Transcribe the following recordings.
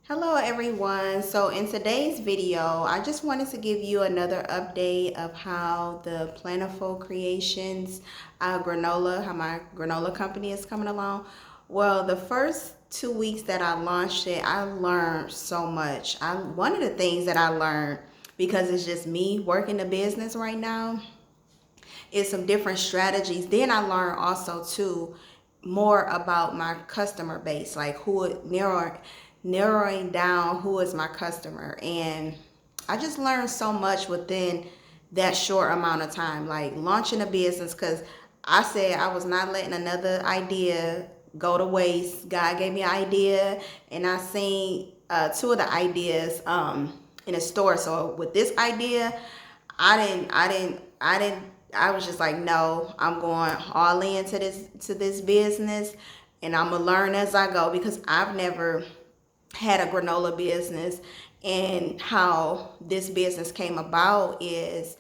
Hello everyone. So in today's video, I just wanted to give you another update of how the Plentiful Creations granola, how my granola company is coming along. Well, the first 2 weeks that I launched it, I learned so much. One of the things that I learned, because it's just me working the business right now, is some different strategies. Then I learned also too more about my customer base, like narrowing down who is my customer. And I just learned so much within that short amount of time, like launching a business, because I said I was not letting another idea go to waste. God gave me an idea, and I seen two of the ideas in a store. So with this idea, I was just like, no, I'm going all into this business, and I'm gonna learn as I go, because I've never had a granola business. And how this business came about is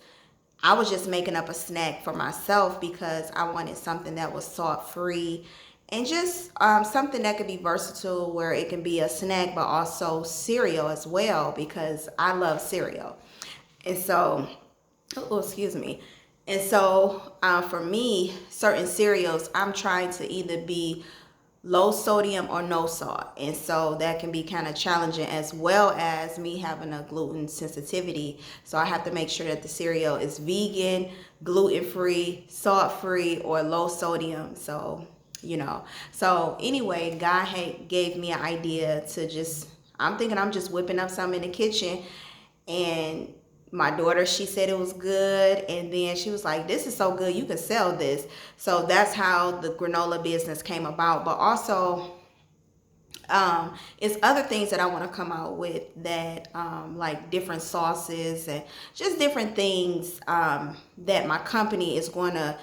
I was just making up a snack for myself because I wanted something that was salt free and just something that could be versatile, where it can be a snack but also cereal as well, because I love cereal. And so, oh, excuse me. And so, for me, certain cereals, I'm trying to either be low sodium or no salt. And so that can be kind of challenging, as well as me having a gluten sensitivity. So I have to make sure that the cereal is vegan, gluten free, salt free, or low sodium. So anyway, God gave me an idea to just, I'm thinking I'm just whipping up something in the kitchen, and my daughter, she said it was good, and then she was like, this is so good, you can sell this. So that's how the granola business came about. But also, it's other things that I want to come out with, that like different sauces and just different things that my company is going to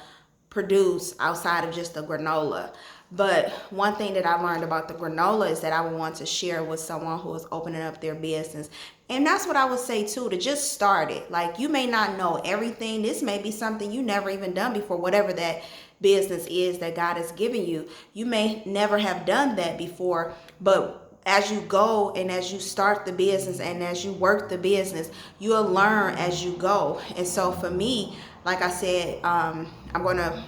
produce outside of just the granola. But one thing that I learned about the granola is that I would want to share with someone who is opening up their business. And that's what I would say too, to just start it. Like, you may not know everything. This may be something you never even done before, whatever that business is that God has given you. You may never have done that before, but as you go and as you start the business and as you work the business, you'll learn as you go. And so for me, like I said, I'm going to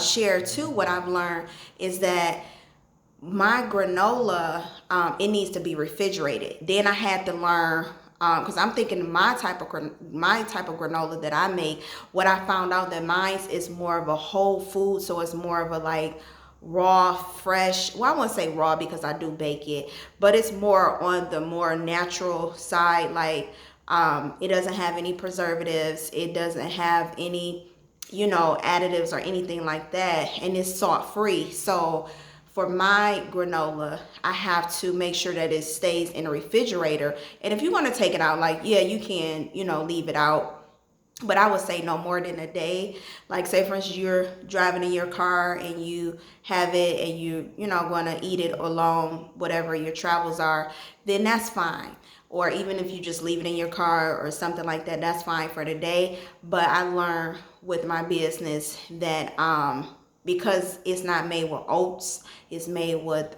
share too what I've learned is that my granola, it needs to be refrigerated. Then I had to learn, because I'm thinking my type of granola that I make, what I found out that mine is more of a whole food, so it's more of a like raw, fresh. Well, I won't say raw because I do bake it, but it's more on the more natural side. Like, it doesn't have any preservatives. It doesn't have any, additives or anything like that, and it's salt free. So for my granola, I have to make sure that it stays in the refrigerator. And if you want to take it out, like, yeah, you can, leave it out. But I would say no more than a day. Like, say for instance, you're driving in your car and you have it, and going to eat it along whatever your travels are, then that's fine. Or even if you just leave it in your car or something like that, that's fine for the day. But I learned with my business that because it's not made with oats, it's made with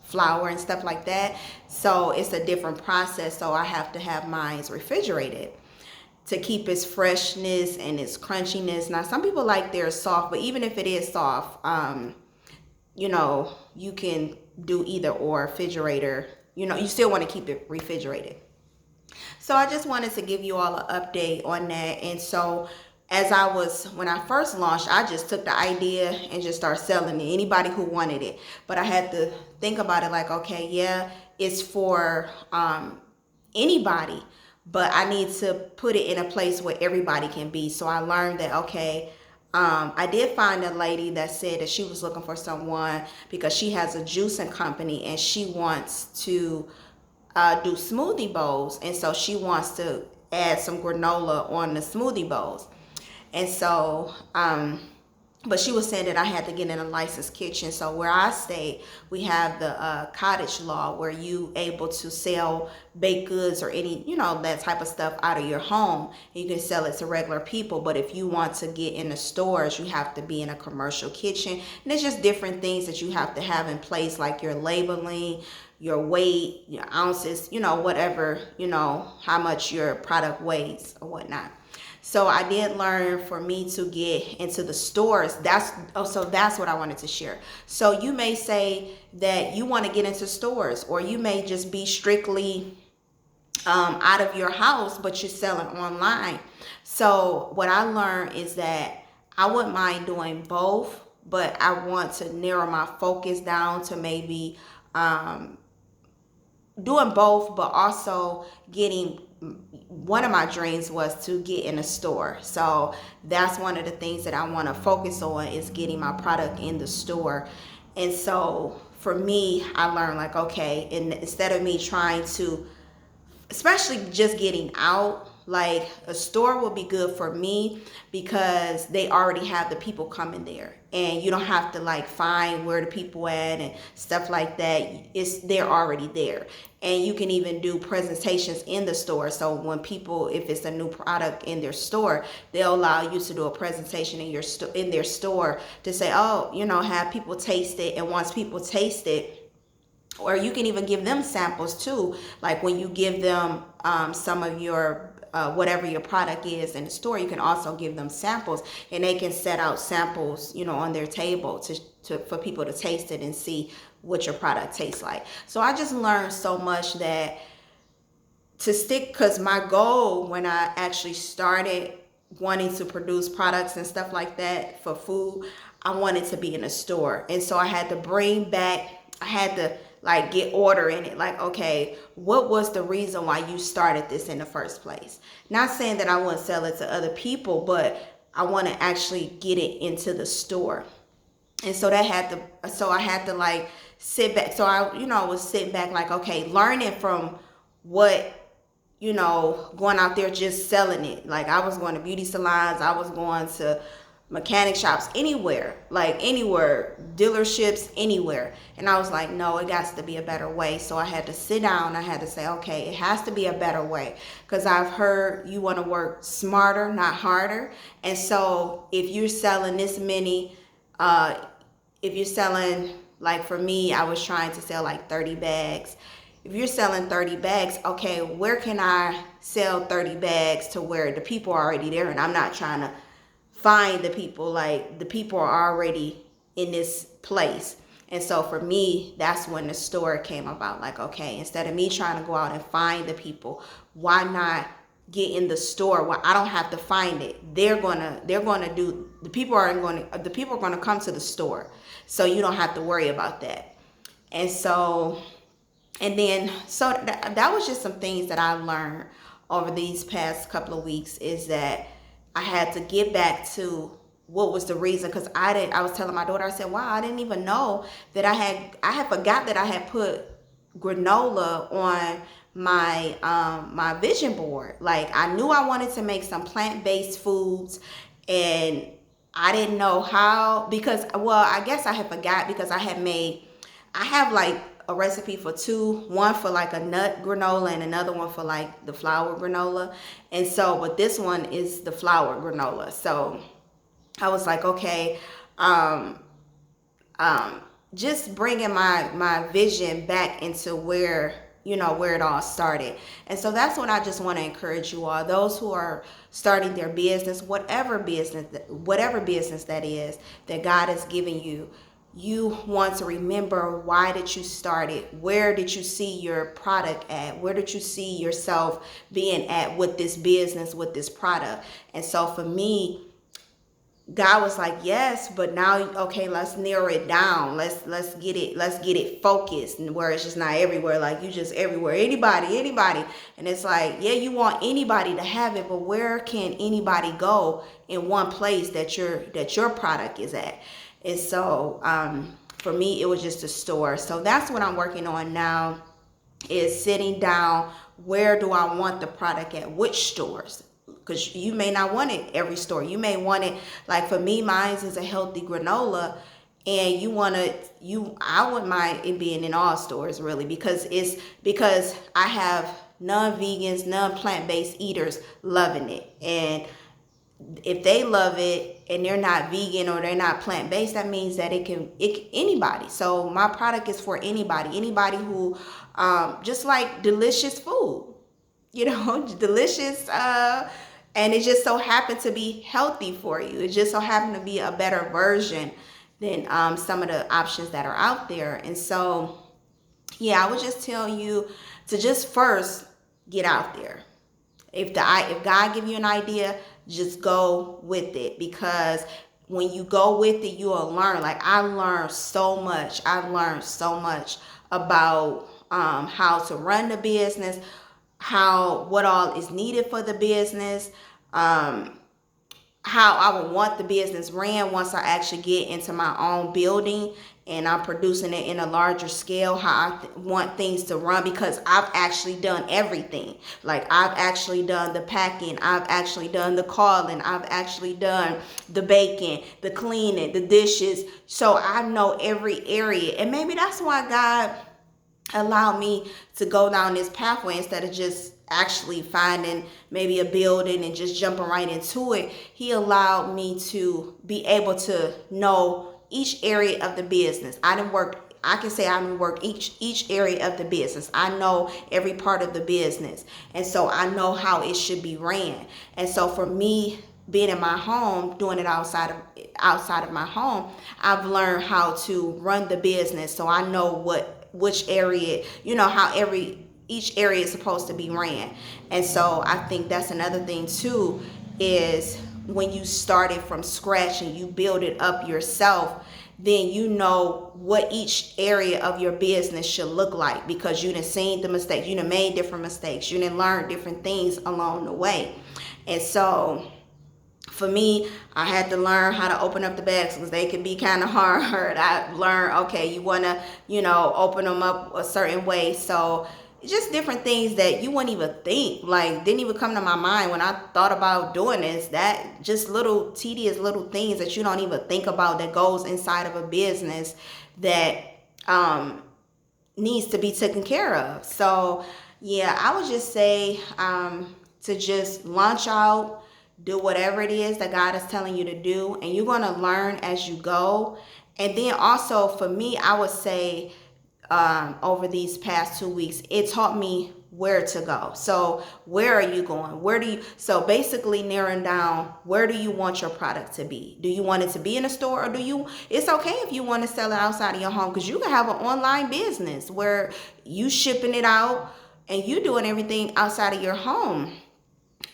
flour and stuff like that. So it's a different process. So I have to have mine refrigerated to keep its freshness and its crunchiness. Now, some people like theirs soft, but even if it is soft, you can do either or refrigerator. You still want to keep it refrigerated. So I just wanted to give you all an update on that. And so when I first launched, I just took the idea and just started selling it, anybody who wanted it. But I had to think about it like, okay, yeah, it's for anybody, but I need to put it in a place where everybody can be. So I learned that, okay, I did find a lady that said that she was looking for someone because she has a juicing company and she wants to do smoothie bowls. And so she wants to add some granola on the smoothie bowls. And so, but she was saying that I had to get in a licensed kitchen. So where I stay, we have the cottage law, where you able to sell baked goods or any, that type of stuff out of your home. You can sell it to regular people. But if you want to get in the stores, you have to be in a commercial kitchen. And it's just different things that you have to have in place, like your labeling, your weight, your ounces, whatever, how much your product weighs or whatnot. So I did learn, for me to get into the stores. That's what I wanted to share. So you may say that you want to get into stores, or you may just be strictly out of your house, but you're selling online. So what I learned is that I wouldn't mind doing both, but I want to narrow my focus down to maybe doing both, but also getting, one of my dreams was to get in a store. So that's one of the things that I want to focus on, is getting my product in the store. And so for me, I learned, like, okay, and instead of me trying to, especially just getting out, like, a store will be good for me because they already have the people coming there, and you don't have to like find where the people at and stuff like that. They're already there, and you can even do presentations in the store. So when people, if it's a new product in their store, they'll allow you to do a presentation in their store to say, oh, have people taste it, and once people taste it, or you can even give them samples too. Like when you give them some of your whatever your product is in the store, you can also give them samples, and they can set out samples, on their table for people to taste it and see what your product tastes like. So I just learned so much that to stick, because my goal when I actually started wanting to produce products and stuff like that for food, I wanted to be in a store. And so I had to like get order in it. Like, okay, what was the reason why you started this in the first place? Not saying that I wouldn't sell it to other people, but I want to actually get it into the store. And so I had to like sit back. So I was sitting back, like, okay, learning from what, going out there just selling it. Like, I was going to beauty salons, I was going to mechanic shops, anywhere, dealerships, anywhere. And I was like, no, it got to be a better way. So I had to sit down. I had to say, okay, it has to be a better way, because I've heard you want to work smarter, not harder. And so if you're selling this many, if you're selling, like for me, I was trying to sell like 30 bags. If you're selling 30 bags, okay, where can I sell 30 bags to where the people are already there, and I'm not trying to find the people, like the people are already in this place. And so for me, that's when the store came about. Like, okay, instead of me trying to go out and find the people, why not get in the store where I don't have to find it? The people are going to come to the store, so you don't have to worry about that. And so that was just some things that I learned over these past couple of weeks, is that I had to get back to what was the reason, because I was telling my daughter, I said, wow, I didn't even know that I had forgot that I had put granola on my vision board. Like, I knew I wanted to make some plant-based foods, and I didn't know how, because, well, I guess I had forgot, because I have like a recipe for two, one for like a nut granola and another one for like the flour granola. And so, but this one is the flour granola. So I was like, okay, just bringing my vision back into where it all started. And so that's what I just want to encourage you all, those who are starting their business, whatever business that is that God has given you. You want to remember, why did you start it? Where did you see your product at? Where did you see yourself being at with this business, with this product? And so for me, God was like, yes, but now, okay, let's narrow it down. Let's get it focused, and where it's just not everywhere, like you just everywhere, anybody. And it's like, yeah, you want anybody to have it, but where can anybody go in one place that your product is at? And so for me, it was just a store. So that's what I'm working on now, is sitting down. Where do I want the product at? Which stores? Because you may not want it every store. You may want it, like for me, mine is a healthy granola, and I wouldn't mind it being in all stores, really, because I have non-vegans, non-plant-based eaters loving it. And if they love it and they're not vegan or they're not plant-based, that means that anybody. So my product is for anybody who just like delicious food, delicious, and it just so happened to be healthy for you. It just so happened to be a better version than some of the options that are out there. And so, yeah, I would just tell you to just first get out there. If God give you an idea, just go with it, because when you go with it, you'll learn. Like I learned so much. I've learned so much about how to run the business, what all is needed for the business, how I would want the business ran once I actually get into my own building and I'm producing it in a larger scale, how I want things to run, because I've actually done everything. Like I've actually done the packing, I've actually done the calling, I've actually done the baking, the cleaning, the dishes. So I know every area. And maybe that's why God allowed me to go down this pathway instead of just actually finding maybe a building and just jumping right into it. He allowed me to be able to know each area of the business. I can say I didn't work each area of the business. I know every part of the business. And so I know how it should be ran. And so for me, being in my home, doing it outside of my home, I've learned how to run the business. So I know which area, how each area is supposed to be ran. And so I think that's another thing too, is when you started from scratch and you build it up yourself, then you know what each area of your business should look like, because you done seen the mistakes, you done made different mistakes, you done learned different things along the way. And so for me, I had to learn how to open up the bags because they can be kind of hard. I learned, okay, you want to, open them up a certain way. So just different things that you wouldn't even think, like didn't even come to my mind when I thought about doing this. That just little tedious little things that you don't even think about that goes inside of a business that needs to be taken care of. So yeah, I would just say to just launch out, do whatever it is that God is telling you to do, and you're going to learn as you go. And then also for me, I would say over these past 2 weeks, it taught me where to go. So where are you going? So basically narrowing down, where do you want your product to be? Do you want it to be in a store, or it's okay if you want to sell it outside of your home, because you can have an online business where you shipping it out and you doing everything outside of your home.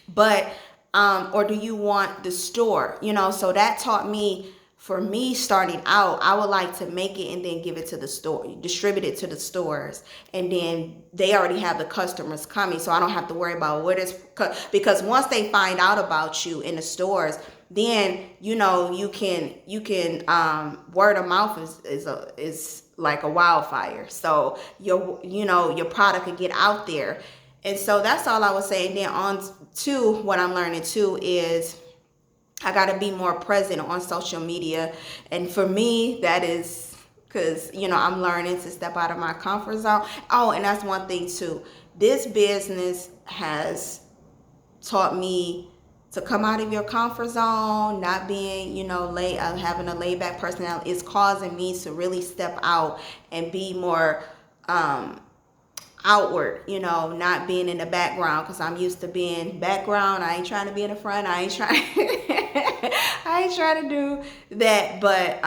But or do you want the store? So that taught me, for me starting out, I would like to make it and then give it to the store, distribute it to the stores, and then they already have the customers coming, so I don't have to worry about because once they find out about you in the stores, then you can word of mouth is like a wildfire. So your product could get out there. And so that's all I was saying. Then on to what I'm learning too is I got to be more present on social media. And for me, that is because, I'm learning to step out of my comfort zone. Oh, and that's one thing too. This business has taught me to come out of your comfort zone, not being, having a laid back personality. Is causing me to really step out and be more outward, not being in the background, because I'm used to being background. I ain't trying to be in the front. I ain't trying to do that. But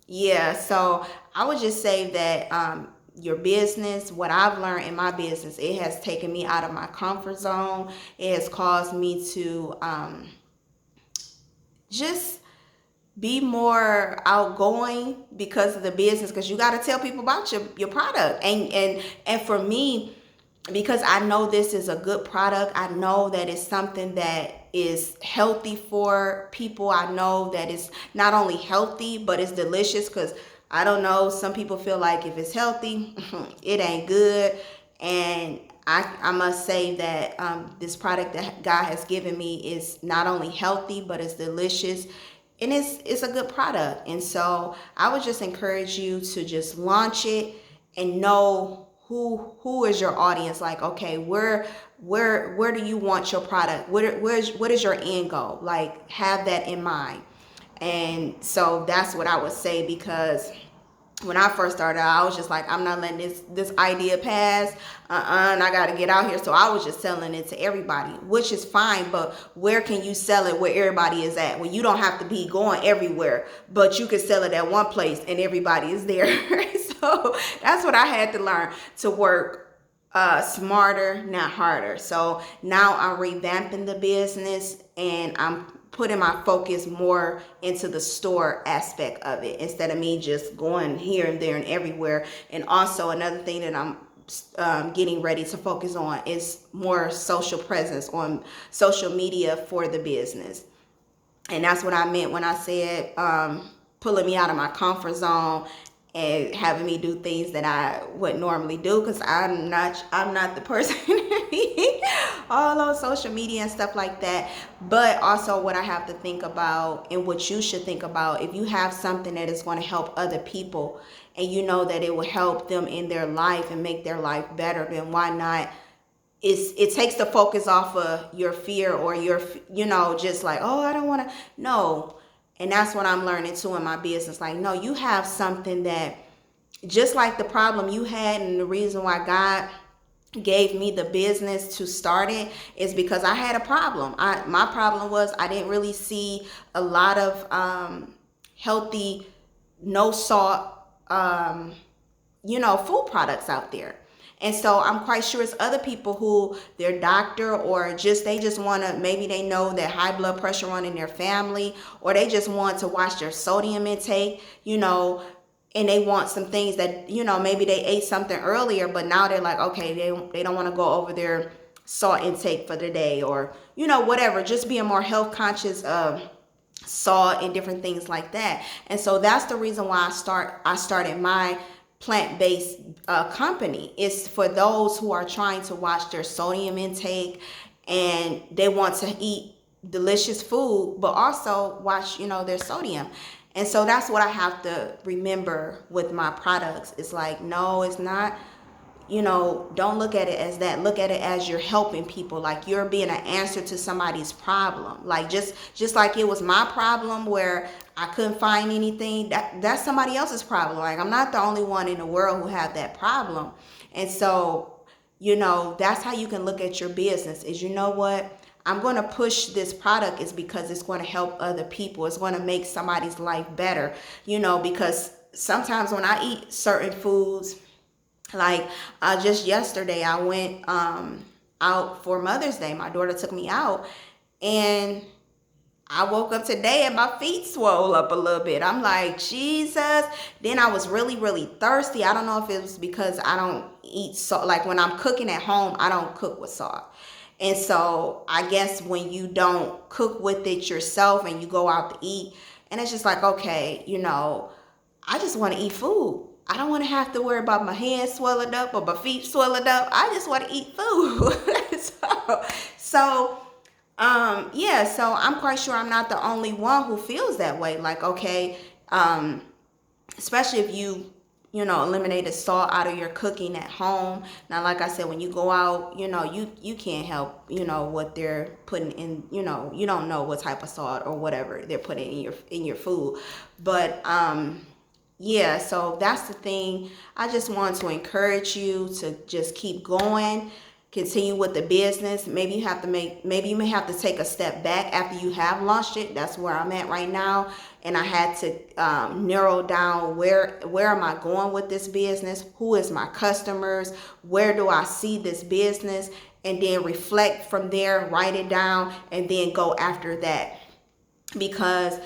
yeah, so I would just say that your business, what I've learned in my business, it has taken me out of my comfort zone. It has caused me to just be more outgoing because of the business, because you got to tell people about your product. And for me, because I know this is a good product, I know that it's something that is healthy for people. I know that it's not only healthy, but it's delicious, because I don't know, some people feel like if it's healthy, it ain't good. And I must say that this product that God has given me is not only healthy, but it's delicious. And it's a good product. And so I would just encourage you to just launch it and know who is your audience? Like, okay, where do you want your product? What is your end goal? Like, have that in mind. And so that's what I would say, because when I first started, I was just like, I'm not letting this idea pass. And I got to get out here. So I was just selling it to everybody, which is fine. But where can you sell it where everybody is at? Well, you don't have to be going everywhere, but you can sell it at one place and everybody is there. So that's what I had to learn, to work smarter, not harder. So now I'm revamping the business, and I'm putting my focus more into the store aspect of it, instead of me just going here and there and everywhere. And also another thing that I'm getting ready to focus on is more social presence on social media for the business. And that's what I meant when I said pulling me out of my comfort zone and having me do things that I wouldn't normally do, because I'm not the person to be all on social media and stuff like that. But also what I have to think about, and what you should think about, if you have something that is going to help other people and you know that it will help them in their life and make their life better, then why not? It takes the focus off of your fear, or your, just like, oh, I don't want to. No. And that's what I'm learning too in my business. Like, no, you have something that, just like the problem you had, and the reason why God gave me the business to start it is because I had a problem. My problem was I didn't really see a lot of healthy, no salt, food products out there. And so I'm quite sure it's other people who their doctor, or they just want to, maybe they know that high blood pressure run in their family, or they just want to watch their sodium intake, and they want some things that, maybe they ate something earlier, but now they're like, okay, they don't want to go over their salt intake for the day, or, whatever, just being more health conscious of salt and different things like that. And so that's the reason why I started my plant-based company. Is for those who are trying to watch their sodium intake, and they want to eat delicious food but also watch their sodium. And so that's what I have to remember with my products. It's like, no, it's not, don't look at it as that. Look at it as you're helping people, like you're being an answer to somebody's problem. Like just like it was my problem where I couldn't find anything, that's somebody else's problem. Like, I'm not the only one in the world who have that problem. And so, that's how you can look at your business is, what? I'm going to push this product is because it's going to help other people. It's going to make somebody's life better, because sometimes when I eat certain foods, like just yesterday, I went out for Mother's Day. My daughter took me out, and I woke up today and my feet swole up a little bit. I'm like, Jesus. Then I was really, really thirsty. I don't know if it was because I don't eat salt. Like when I'm cooking at home, I don't cook with salt. And so I guess when you don't cook with it yourself and you go out to eat, and it's just like, okay, I just want to eat food. I don't want to have to worry about my hands swelling up or my feet swelling up. I just want to eat food. So I'm quite sure I'm not the only one who feels that way. Like, okay, especially if you eliminate the salt out of your cooking at home. Now, like I said, when you go out, you can't help, what they're putting in, you don't know what type of salt or whatever they're putting in your food. But, so that's the thing. I just want to encourage you to just keep going, continue with the business. Maybe you may have to take a step back after you have launched it. That's where I'm at right now. And I had to narrow down where am I going with this business? Who is my customers? Where do I see this business? And then reflect from there, write it down, and then go after that. Because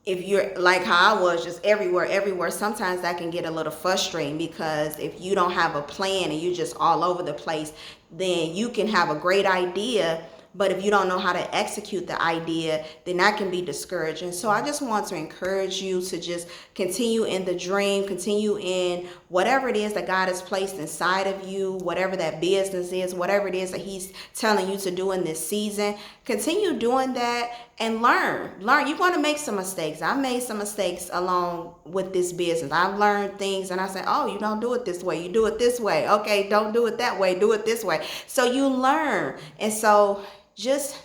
if you're like how I was, just everywhere, sometimes that can get a little frustrating, because if you don't have a plan and you're just all over the place, then you can have a great idea, but if you don't know how to execute the idea, then that can be discouraging. So I just want to encourage you to just continue in the dream, continue in whatever it is that God has placed inside of you, whatever that business is, whatever it is that He's telling you to do in this season. Continue doing that, and learn. You're going to make some mistakes. I made some mistakes along with this business. I've learned things and I said, oh, you don't do it this way. You do it this way. Okay, don't do it that way. Do it this way. So you learn. And so just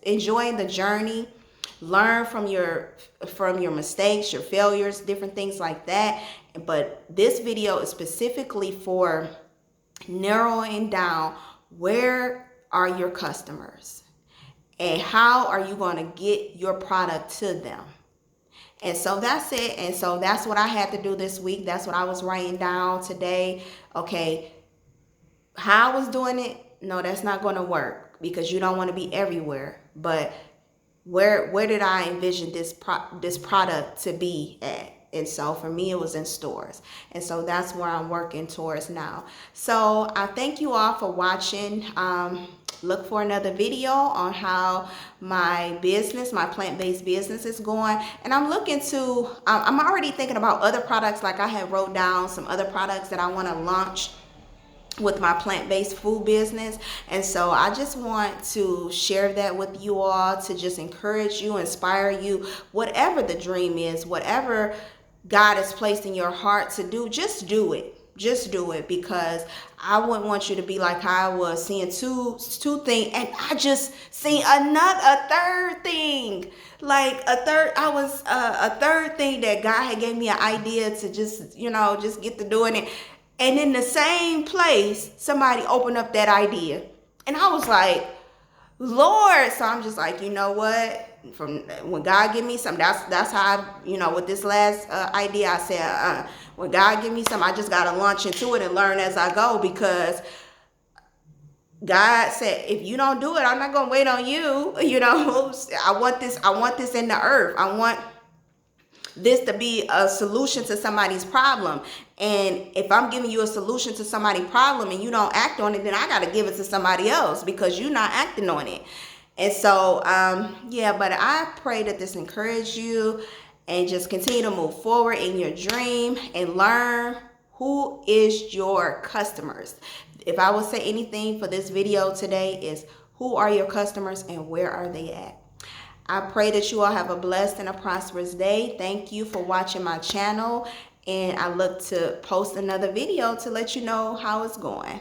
enjoying the journey. Learn from your mistakes, your failures, different things like that. But this video is specifically for narrowing down where are your customers and how are you going to get your product to them. And so that's it. And so that's what I had to do this week. That's what I was writing down today. Okay, how I was doing it, no, that's not going to work because you don't want to be everywhere. But where did I envision this product to be at? And so for me, it was in stores. And so that's where I'm working towards now. So I thank you all for watching. Look for another video on how my business, my plant-based business is going. And I'm I'm already thinking about other products. Like I had wrote down some other products that I want to launch with my plant-based food business. And so I just want to share that with you all to just encourage you, inspire you, whatever the dream is, whatever God has placed in your heart to do, just do it. Just do it, because I wouldn't want you to be like how I was seeing two things and I just seen a third thing. Like a third thing that God had gave me an idea to just get to doing it. And in the same place, somebody opened up that idea. And I was like, Lord. So I'm just like, you know what? From when God give me something, that's how I, with this last idea, I said, when God give me something, I just got to launch into it and learn as I go, because God said, if you don't do it, I'm not going to wait on you. I want this in the earth. I want this to be a solution to somebody's problem. And if I'm giving you a solution to somebody's problem and you don't act on it, then I got to give it to somebody else because you're not acting on it. And so, but I pray that this encourage you and just continue to move forward in your dream and learn who is your customers. If I would say anything for this video today is, who are your customers and where are they at? I pray that you all have a blessed and a prosperous day. Thank you for watching my channel, and I look to post another video to let you know how it's going.